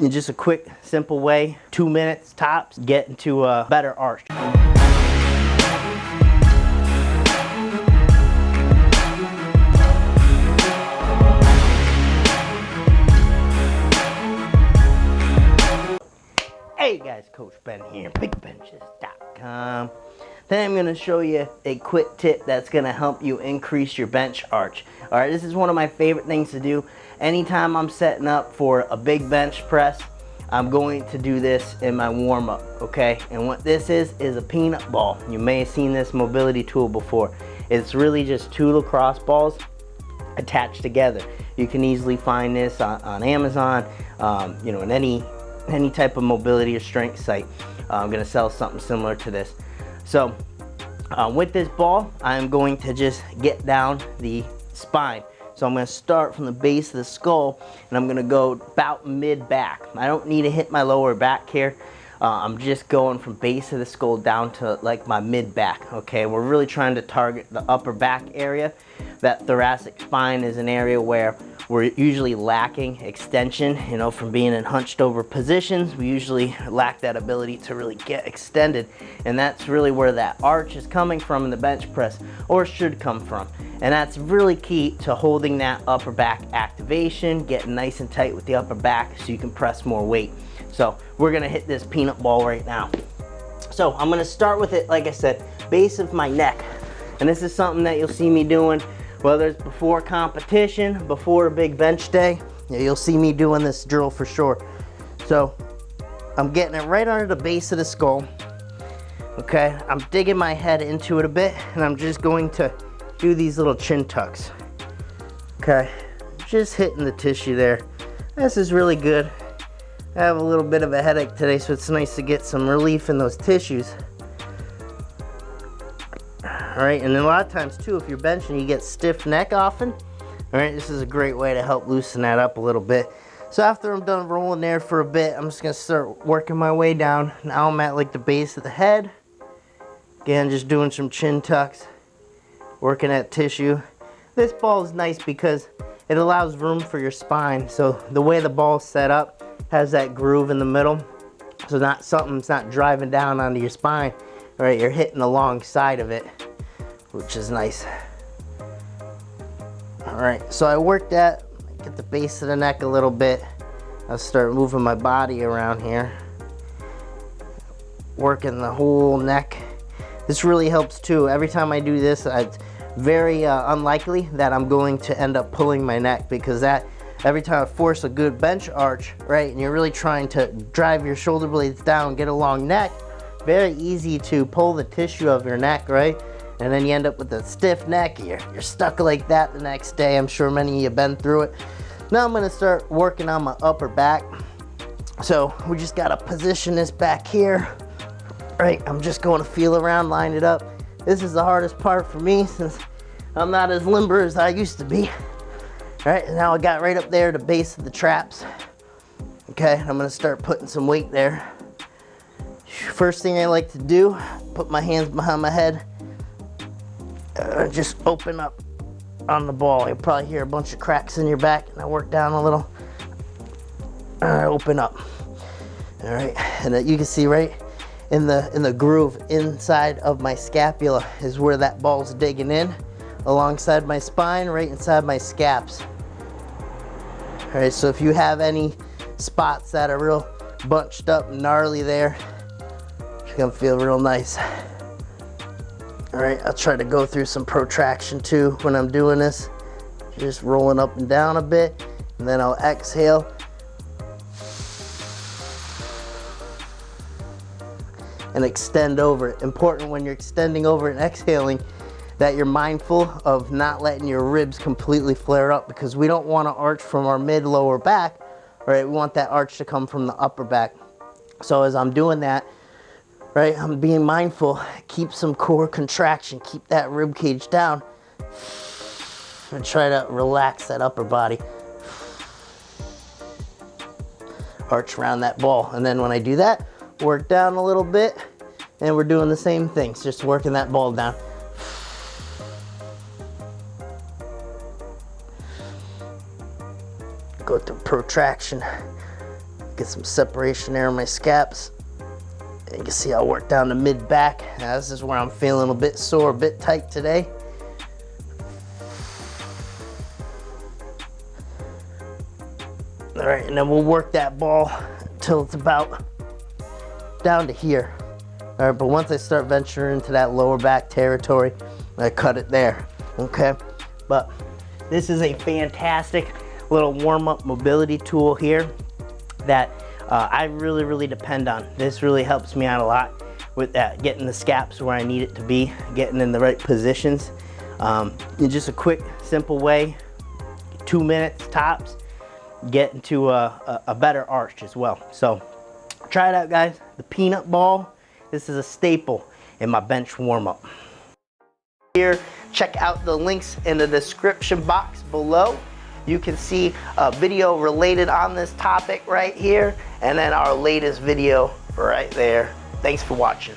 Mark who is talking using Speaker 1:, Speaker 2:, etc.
Speaker 1: in just a quick, simple way, 2 minutes tops, get into a better arch. Hey guys, Coach Ben here, bigbenchas.com. Today I'm going to show you a quick tip that's going to help you increase your bench arch. Alright, this is one of my favorite things to do. Anytime I'm setting up for a big bench press, I'm going to do this in my warm-up, okay? And what this is a peanut ball. You may have seen this mobility tool before. It's really just 2 lacrosse balls attached together. You can easily find this on Amazon, you know, in any type of mobility or strength site. I'm going to sell something similar to this. So with this ball, I'm going to just get down the spine. So I'm going to start from the base of the skull, and I'm going to go about mid-back. I don't need to hit my lower back here. I'm just going from base of the skull down to like my mid-back. Okay, we're really trying to target the upper back area. That thoracic spine is an area where we're usually lacking extension, you know, from being in hunched over positions. We usually lack that ability to really get extended, and that's really where that arch is coming from in the bench press, or should come from. And that's really key to holding that upper back activation, getting nice and tight with the upper back so you can press more weight. So we're gonna hit this peanut ball right now. So I'm gonna start with it, like I said, base of my neck. And this is something that you'll see me doing whether it's before competition, before a big bench day. You'll see me doing this drill for sure. So I'm getting it right under the base of the skull. Okay, I'm digging my head into it a bit, and I'm just going to do these little chin tucks. Okay, just hitting the tissue there. This is really good. I have a little bit of a headache today, so it's nice to get some relief in those tissues. Alright, and then a lot of times too, if you're benching, you get stiff neck often. Alright, this is a great way to help loosen that up a little bit. So after I'm done rolling there for a bit, I'm just going to start working my way down. Now I'm at like the base of the head. Again, just doing some chin tucks, working at tissue. This ball is nice because it allows room for your spine. So the way the ball is set up has that groove in the middle. So something's not driving down onto your spine. Alright, you're hitting alongside of it, which is nice. Alright, so I worked at, get the base of the neck a little bit. I'll start moving my body around here. Working the whole neck. This really helps too. Every time I do this, it's very unlikely that I'm going to end up pulling my neck, because that, every time I force a good bench arch, right, and you're really trying to drive your shoulder blades down, get a long neck, very easy to pull the tissue of your neck, right? And then you end up with a stiff neck. You're stuck like that the next day. I'm sure many of you have been through it. Now I'm gonna start working on my upper back. So we just gotta position this back here. Right, I'm just going to feel around, line it up. This is the hardest part for me since I'm not as limber as I used to be. All right, and now I got right up there, the base of the traps. Okay, I'm gonna start putting some weight there. First thing I like to do, put my hands behind my head, just open up on the ball. You'll probably hear a bunch of cracks in your back, and I work down a little. Open up. All right, and you can see right in the groove inside of my scapula is where that ball's digging in, alongside my spine, right inside my scaps. All right, so if you have any spots that are real bunched up, gnarly there, it's gonna feel real nice. All right, I'll try to go through some protraction too when I'm doing this. Just rolling up and down a bit, and then I'll exhale. And extend over it. Important when you're extending over and exhaling that you're mindful of not letting your ribs completely flare up, because we don't want to arch from our mid-lower back, right? We want that arch to come from the upper back. So as I'm doing that, right, I'm being mindful, keep some core contraction, keep that rib cage down, and try to relax that upper body. Arch around that ball. And then when I do that, work down a little bit, and we're doing the same things, just working that ball down. Go through protraction. Get some separation there in my scaps. And you can see I'll work down the mid back. Now this is where I'm feeling a bit sore, a bit tight today. All right, and then we'll work that ball until it's about down to here. All right, but once I start venturing into that lower back territory, I cut it there, okay? But this is a fantastic little warm-up mobility tool here that I really depend on. This really helps me out a lot with that, getting the scaps where I need it to be, getting in the right positions. In just a quick, simple way, 2 minutes tops, get into a better arch as well. So try it out, guys. The peanut ball, this is a staple in my bench warm-up. Here, check out the links in the description box below. You can see a video related on this topic right here, and then our latest video right there. Thanks for watching.